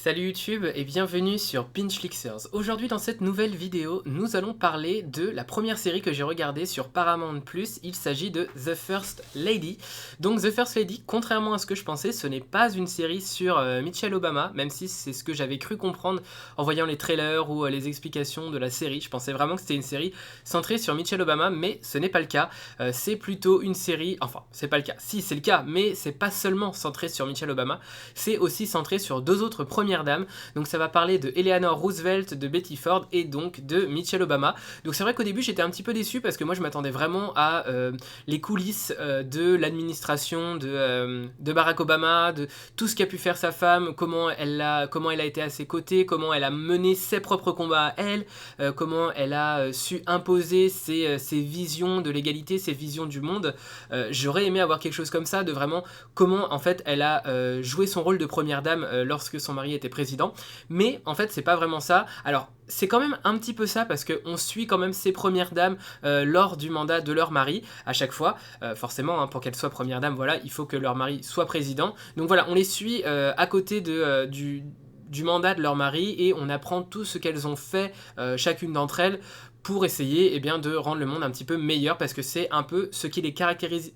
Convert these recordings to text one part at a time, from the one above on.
Salut YouTube et bienvenue sur Pinchflixers. Aujourd'hui dans cette nouvelle vidéo, nous allons parler de la première série que j'ai regardée sur Paramount+. Il s'agit de The First Lady. Donc The First Lady, contrairement à ce que je pensais, ce n'est pas une série sur Michelle Obama, même si c'est ce que j'avais cru comprendre en voyant les trailers ou les explications de la série. Je pensais vraiment que c'était une série centrée sur Michelle Obama, mais ce n'est pas le cas. C'est plutôt une série, enfin c'est pas le cas, si c'est le cas, mais c'est pas seulement centré sur Michelle Obama, c'est aussi centré sur deux autres premières dames. Donc ça va parler de Eleanor Roosevelt, de Betty Ford et donc de Michelle Obama. Donc c'est vrai qu'au début j'étais un petit peu déçu parce que moi je m'attendais vraiment à les coulisses de l'administration de Barack Obama, de tout ce qu'a pu faire sa femme, comment elle a été à ses côtés, comment elle a mené ses propres combats à elle, comment elle a su imposer ses visions de l'égalité, ses visions du monde. J'aurais aimé avoir quelque chose comme ça, de vraiment comment en fait elle a joué son rôle de première dame lorsque son mari était président, mais en fait c'est pas vraiment ça. Alors c'est quand même un petit peu ça parce qu'on suit quand même ces premières dames lors du mandat de leur mari à chaque fois, forcément hein, pour qu'elles soient premières dames, voilà, il faut que leur mari soit président, donc voilà, on les suit à côté du mandat de leur mari et on apprend tout ce qu'elles ont fait chacune d'entre elles pour essayer de rendre le monde un petit peu meilleur, parce que c'est un peu ce qui les caractérise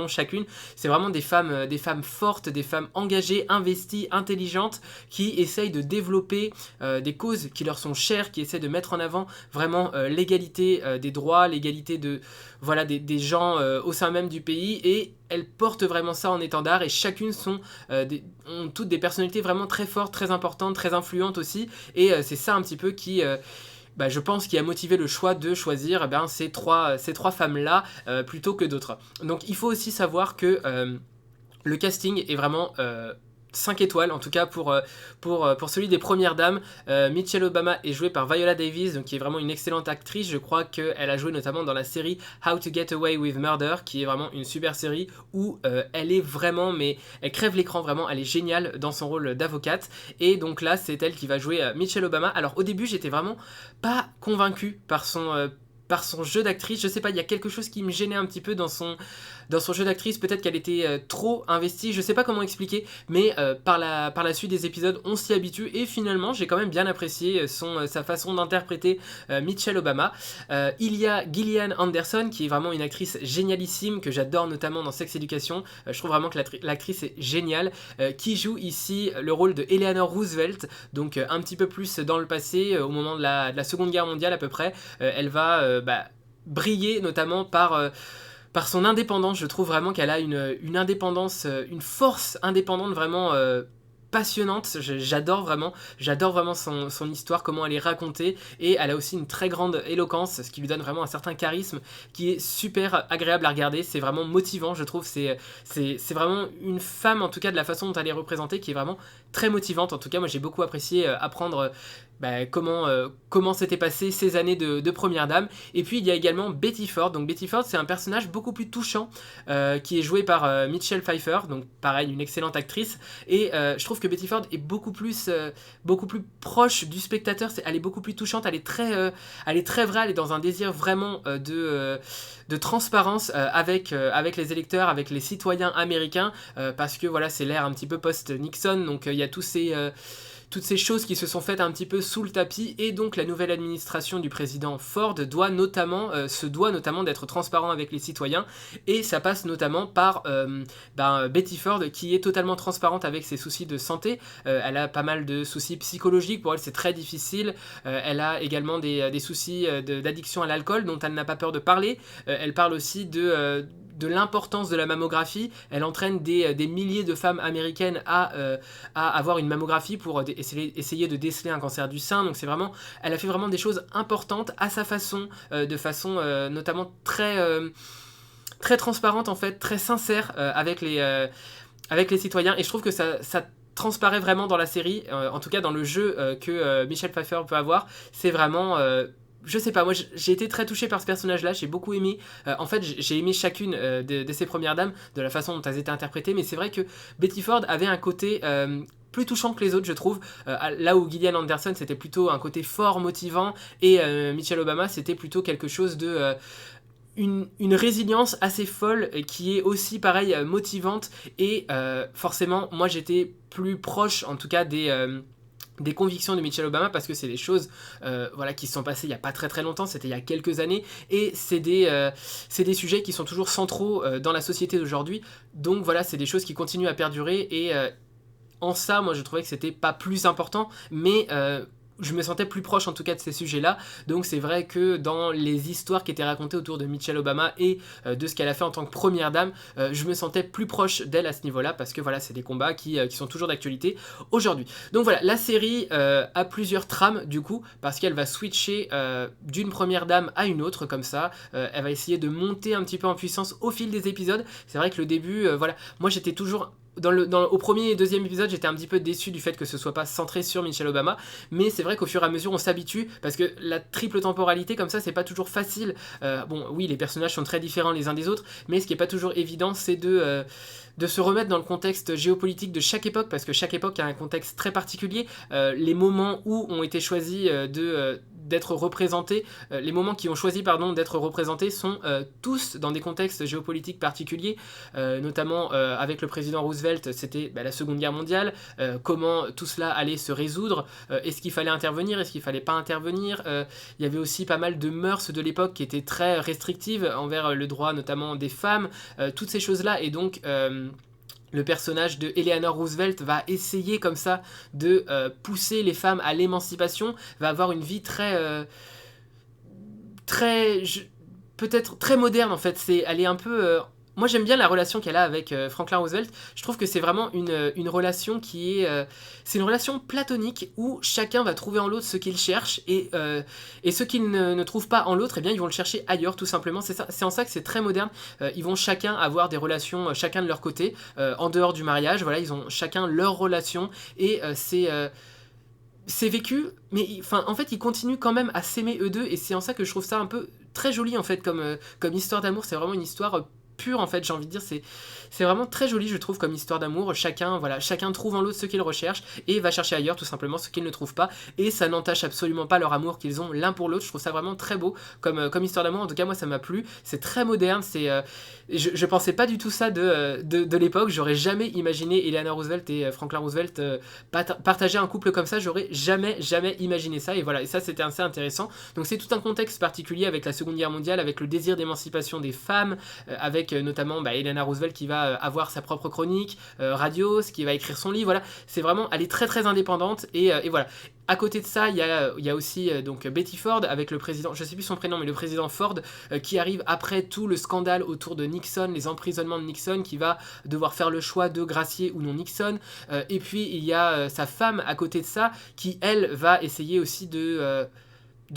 chacune. C'est vraiment des femmes fortes, des femmes engagées, investies, intelligentes, qui essayent de développer des causes qui leur sont chères, qui essaient de mettre en avant vraiment l'égalité des droits, l'égalité des gens au sein même du pays, et elles portent vraiment ça en étendard, et chacune ont toutes des personnalités vraiment très fortes, très importantes, très influentes aussi, et c'est ça un petit peu qui je pense qu'il a motivé le choix de choisir ces trois femmes-là plutôt que d'autres. Donc il faut aussi savoir que le casting est vraiment 5 étoiles, en tout cas pour celui des premières dames. Michelle Obama est jouée par Viola Davis, donc qui est vraiment une excellente actrice. Je crois qu'elle a joué notamment dans la série How to Get Away with Murder, qui est vraiment une super série où elle est vraiment, mais elle crève l'écran vraiment, elle est géniale dans son rôle d'avocate. Et donc là, c'est elle qui va jouer Michelle Obama. Alors au début, j'étais vraiment pas convaincue par son jeu d'actrice. Je sais pas, il y a quelque chose qui me gênait un petit peu dans son jeu d'actrice. Peut-être qu'elle était trop investie, je sais pas comment expliquer, mais par la suite des épisodes, on s'y habitue, et finalement, j'ai quand même bien apprécié sa façon d'interpréter Michelle Obama. Il y a Gillian Anderson, qui est vraiment une actrice génialissime, que j'adore notamment dans Sex Education. Je trouve vraiment que l'actrice est géniale, qui joue ici le rôle de Eleanor Roosevelt, donc un petit peu plus dans le passé, au moment de la Seconde Guerre mondiale à peu près. Elle va briller notamment par son indépendance. Je trouve vraiment qu'elle a une indépendance, une force indépendante vraiment passionnante. J'adore vraiment son histoire, comment elle est racontée, et elle a aussi une très grande éloquence, ce qui lui donne vraiment un certain charisme qui est super agréable à regarder. C'est vraiment motivant, je trouve. C'est vraiment une femme, en tout cas de la façon dont elle est représentée, qui est vraiment très motivante. En tout cas, moi j'ai beaucoup apprécié apprendre comment s'étaient passées ces années de première dame. Et puis il y a également Betty Ford. Donc Betty Ford, c'est un personnage beaucoup plus touchant, qui est joué par Michelle Pfeiffer, donc pareil, une excellente actrice. Et je trouve que Betty Ford est beaucoup plus proche du spectateur. Elle est beaucoup plus touchante, elle est très vraie, elle est dans un désir vraiment de transparence avec les électeurs, avec les citoyens américains, parce que voilà, c'est l'ère un petit peu post-Nixon, donc il y a toutes ces choses qui se sont faites un petit peu sous le tapis, et donc la nouvelle administration du président Ford se doit notamment d'être transparent avec les citoyens, et ça passe notamment par Betty Ford, qui est totalement transparente avec ses soucis de santé. Elle a pas mal de soucis psychologiques, pour elle c'est très difficile. Elle a également des soucis d'addiction à l'alcool dont elle n'a pas peur de parler. Elle parle aussi de l'importance de la mammographie. Elle entraîne des milliers de femmes américaines à avoir une mammographie pour essayer de déceler un cancer du sein. Donc elle a fait vraiment des choses importantes à sa façon, de façon notamment très transparente, en fait, très sincère avec les citoyens. Et je trouve que ça transparaît vraiment dans la série, en tout cas dans le jeu que Michelle Pfeiffer peut avoir. C'est vraiment je sais pas, moi j'ai été très touché par ce personnage-là, j'ai beaucoup aimé. En fait, j'ai aimé chacune de ces premières dames, de la façon dont elles étaient interprétées, mais c'est vrai que Betty Ford avait un côté plus touchant que les autres, je trouve. Là où Gillian Anderson, c'était plutôt un côté fort, motivant, et Michelle Obama, c'était plutôt quelque chose une résilience assez folle qui est aussi pareil motivante et forcément moi j'étais plus proche en tout cas des convictions de Michelle Obama parce que c'est des choses voilà, qui se sont passées il n'y a pas très très longtemps, c'était il y a quelques années et c'est des sujets qui sont toujours centraux dans la société d'aujourd'hui, donc voilà c'est des choses qui continuent à perdurer et en ça moi je trouvais que c'était pas plus important mais je me sentais plus proche en tout cas de ces sujets-là, donc c'est vrai que dans les histoires qui étaient racontées autour de Michelle Obama et de ce qu'elle a fait en tant que première dame, je me sentais plus proche d'elle à ce niveau-là, parce que voilà, c'est des combats qui sont toujours d'actualité aujourd'hui. Donc voilà, la série a plusieurs trames du coup, parce qu'elle va switcher d'une première dame à une autre comme ça, elle va essayer de monter un petit peu en puissance au fil des épisodes. C'est vrai que le début, voilà, moi j'étais toujours... au premier et deuxième épisode, j'étais un petit peu déçu du fait que ce soit pas centré sur Michelle Obama, mais c'est vrai qu'au fur et à mesure, on s'habitue, parce que la triple temporalité, comme ça, c'est pas toujours facile. Bon, oui, les personnages sont très différents les uns des autres, mais ce qui est pas toujours évident, c'est de se remettre dans le contexte géopolitique de chaque époque, parce que chaque époque a un contexte très particulier. Les moments où ont été choisis d'être représentés, les moments qui ont choisi pardon, d'être représentés sont tous dans des contextes géopolitiques particuliers, notamment avec le président Roosevelt, c'était la Seconde Guerre mondiale, comment tout cela allait se résoudre, est-ce qu'il fallait intervenir, est-ce qu'il fallait pas intervenir, il y avait aussi pas mal de mœurs de l'époque qui étaient très restrictives envers le droit notamment des femmes, toutes ces choses-là, et donc... le personnage de Eleanor Roosevelt va essayer comme ça de pousser les femmes à l'émancipation, va avoir une vie peut-être très moderne en fait. Elle est un peu... moi j'aime bien la relation qu'elle a avec Franklin Roosevelt. Je trouve que c'est vraiment une relation qui est... c'est une relation platonique où chacun va trouver en l'autre ce qu'il cherche et ce qu'il ne trouve pas en l'autre, eh bien ils vont le chercher ailleurs tout simplement. C'est en ça que c'est très moderne. Ils vont chacun avoir des relations, chacun de leur côté, en dehors du mariage. Voilà, ils ont chacun leur relation et c'est vécu, mais en fait ils continuent quand même à s'aimer eux deux et c'est en ça que je trouve ça un peu très joli en fait comme histoire d'amour. C'est vraiment une histoire pure en fait, j'ai envie de dire, c'est vraiment très joli je trouve comme histoire d'amour. Chacun trouve en l'autre ce qu'il recherche et va chercher ailleurs tout simplement ce qu'il ne trouve pas, et ça n'entache absolument pas leur amour qu'ils ont l'un pour l'autre. Je trouve ça vraiment très beau comme histoire d'amour. En tout cas moi ça m'a plu, c'est très moderne, je pensais pas du tout ça de l'époque. J'aurais jamais imaginé Eleanor Roosevelt et Franklin Roosevelt partager un couple comme ça. J'aurais jamais imaginé ça, et voilà, et ça c'était assez intéressant. Donc c'est tout un contexte particulier avec la Seconde Guerre mondiale, avec le désir d'émancipation des femmes, avec notamment Eleanor Roosevelt qui va avoir sa propre chronique radio, qui va écrire son livre. Voilà, c'est vraiment, elle est très très indépendante et voilà. À côté de ça, il y a aussi donc Betty Ford avec le président, je sais plus son prénom, mais le président Ford qui arrive après tout le scandale autour de Nixon, les emprisonnements de Nixon, qui va devoir faire le choix de gracier ou non Nixon. Et puis il y a sa femme à côté de ça qui, elle, va essayer aussi de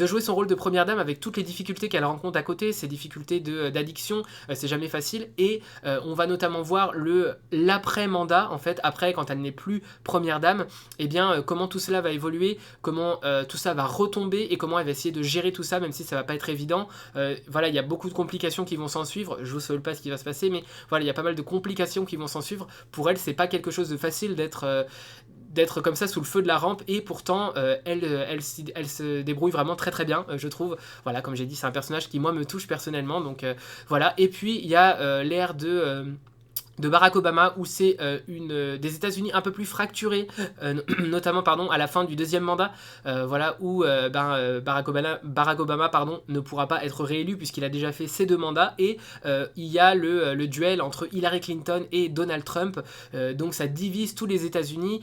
jouer son rôle de première dame avec toutes les difficultés qu'elle rencontre à côté, ces difficultés d'addiction, c'est jamais facile, et on va notamment voir l'après-mandat, en fait, après, quand elle n'est plus première dame, et bien comment tout cela va évoluer, comment tout ça va retomber, et comment elle va essayer de gérer tout ça, même si ça va pas être évident. Voilà, il y a beaucoup de complications qui vont s'en suivre, je vous spoil pas ce qui va se passer, mais voilà, il y a pas mal de complications qui vont s'en suivre. Pour elle, c'est pas quelque chose de facile d'être comme ça sous le feu de la rampe, et pourtant elle se débrouille vraiment très très bien, je trouve. Voilà, comme j'ai dit, c'est un personnage qui moi me touche personnellement, donc voilà. Et puis il y a l'ère de Barack Obama, où c'est des États-Unis un peu plus fracturés, notamment à la fin du deuxième mandat, voilà, où Barack Obama ne pourra pas être réélu puisqu'il a déjà fait ses deux mandats, et il y a le duel entre Hillary Clinton et Donald Trump, donc ça divise tous les États-Unis.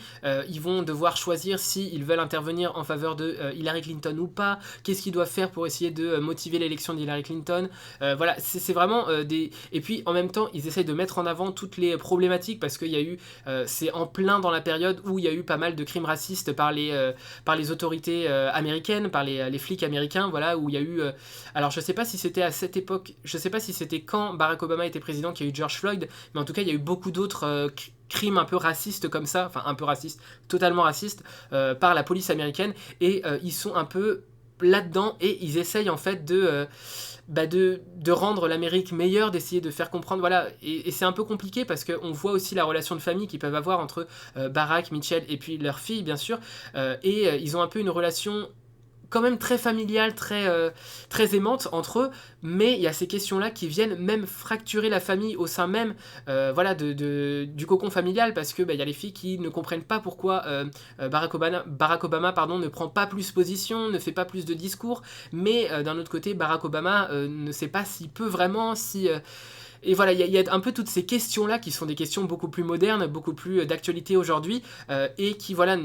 Ils vont devoir choisir s'ils veulent intervenir en faveur de Hillary Clinton ou pas, qu'est-ce qu'ils doivent faire pour essayer de motiver l'élection d'Hillary Clinton. Voilà, c'est vraiment et puis en même temps ils essayent de mettre en avant toutes les problématiques, parce qu'il y a eu c'est en plein dans la période où il y a eu pas mal de crimes racistes par les autorités américaines, par les flics américains, voilà, où il y a eu alors je sais pas si c'était à cette époque, je sais pas si c'était quand Barack Obama était président qu'il y a eu George Floyd, mais en tout cas il y a eu beaucoup d'autres crimes un peu racistes comme ça, enfin un peu racistes, totalement racistes, par la police américaine, et ils sont un peu là-dedans, et ils essayent en fait de rendre l'Amérique meilleure, d'essayer de faire comprendre, voilà, et c'est un peu compliqué parce qu'on voit aussi la relation de famille qu'ils peuvent avoir entre Barack, Michelle et puis leur fille bien sûr, et ils ont un peu une relation quand même très familiales, très aimantes entre eux, mais il y a ces questions-là qui viennent même fracturer la famille au sein même voilà, du cocon familial, parce que il y a les filles qui ne comprennent pas pourquoi Barack Obama pardon, ne prend pas plus position, ne fait pas plus de discours, mais d'un autre côté, Barack Obama ne sait pas s'il peut vraiment, si... Et voilà, il y a un peu toutes ces questions-là qui sont des questions beaucoup plus modernes, beaucoup plus d'actualité aujourd'hui, et qui, voilà,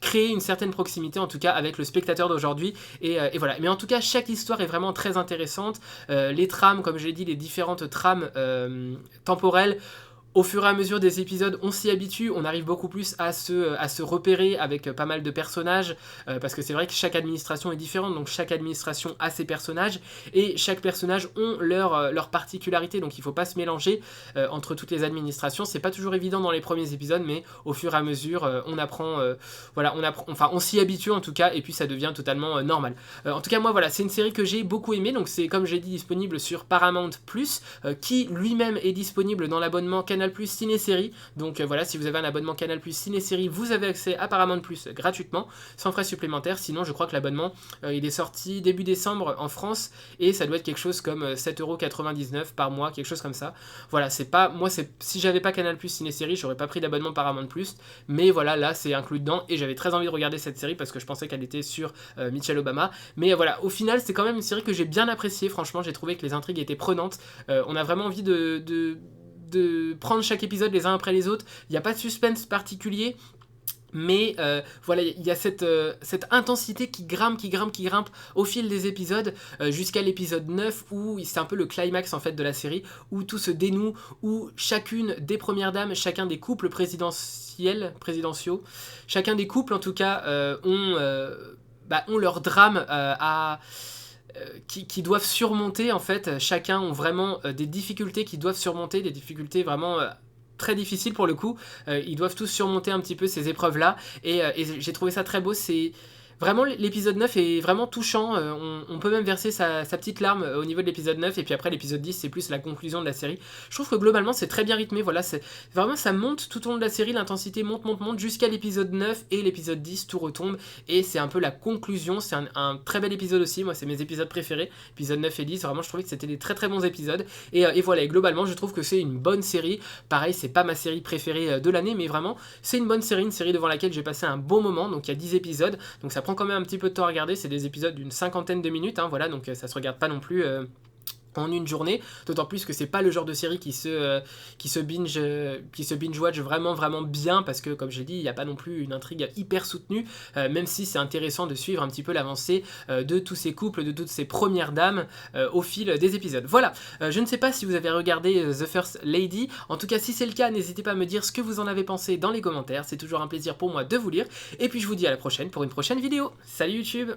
créer une certaine proximité en tout cas avec le spectateur d'aujourd'hui et voilà, mais en tout cas chaque histoire est vraiment très intéressante, les trames, comme je l'ai dit, les différentes trames temporelles. Au fur et à mesure des épisodes, on s'y habitue, on arrive beaucoup plus à se repérer avec pas mal de personnages, parce que c'est vrai que chaque administration est différente, donc chaque administration a ses personnages, et chaque personnage ont leur particularité, donc il ne faut pas se mélanger entre toutes les administrations. C'est pas toujours évident dans les premiers épisodes, mais au fur et à mesure, on apprend, voilà, on s'y habitue en tout cas, et puis ça devient totalement normal. En tout cas, moi voilà, c'est une série que j'ai beaucoup aimée, donc c'est, comme j'ai dit, disponible sur Paramount+, qui lui-même est disponible dans l'abonnement Canal+ Ciné-Série. Donc voilà, si vous avez un abonnement Canal+ Ciné-Série, vous avez accès à Paramount+ gratuitement, sans frais supplémentaires. Sinon, je crois que l'abonnement, il est sorti début décembre en France, et ça doit être quelque chose comme 7,99€ par mois, quelque chose comme ça. Voilà, c'est pas... Moi, si j'avais pas Canal+ Ciné-Série, j'aurais pas pris d'abonnement Paramount+, mais voilà, là, c'est inclus dedans, et j'avais très envie de regarder cette série, parce que je pensais qu'elle était sur Michelle Obama. Mais voilà, au final, c'est quand même une série que j'ai bien appréciée. Franchement, j'ai trouvé que les intrigues étaient prenantes. On a vraiment envie de prendre chaque épisode les uns après les autres. Il n'y a pas de suspense particulier, mais voilà, il y a cette intensité qui grimpe au fil des épisodes, jusqu'à l'épisode 9, où c'est un peu le climax en fait de la série, où tout se dénoue, où chacune des premières dames, chacun des couples présidentiaux, chacun des couples en tout cas ont leur drame qui doivent surmonter en fait. Chacun ont vraiment des difficultés qu'ils doivent surmonter, des difficultés vraiment très difficiles pour le coup. Ils doivent tous surmonter un petit peu ces épreuves là, et j'ai trouvé ça très beau. C'est vraiment, l'épisode 9 est vraiment touchant, on peut même verser sa petite larme au niveau de l'épisode 9, et puis après l'épisode 10 c'est plus la conclusion de la série. Je trouve que globalement c'est très bien rythmé, voilà, vraiment ça monte tout au long de la série, l'intensité monte jusqu'à l'épisode 9, et l'épisode 10 tout retombe, et c'est un peu la conclusion. C'est un très bel épisode aussi, moi c'est mes épisodes préférés, épisode 9 et 10, vraiment je trouvais que c'était des très très bons épisodes, et voilà, et globalement je trouve que c'est une bonne série. Pareil, c'est pas ma série préférée de l'année, mais vraiment c'est une bonne série, une série devant laquelle j'ai passé un bon moment. Donc il y a 10 épisodes, donc ça prend quand même un petit peu de temps à regarder, c'est des épisodes d'une 50aine de minutes, hein, voilà, donc ça se regarde pas non plus en une journée, d'autant plus que c'est pas le genre de série qui se binge-watch vraiment bien, parce que comme j'ai dit, il n'y a pas non plus une intrigue hyper soutenue, même si c'est intéressant de suivre un petit peu l'avancée de tous ces couples, de toutes ces premières dames au fil des épisodes. Voilà, je ne sais pas si vous avez regardé The First Lady, en tout cas si c'est le cas, n'hésitez pas à me dire ce que vous en avez pensé dans les commentaires, c'est toujours un plaisir pour moi de vous lire, et puis je vous dis à la prochaine pour une prochaine vidéo. Salut YouTube!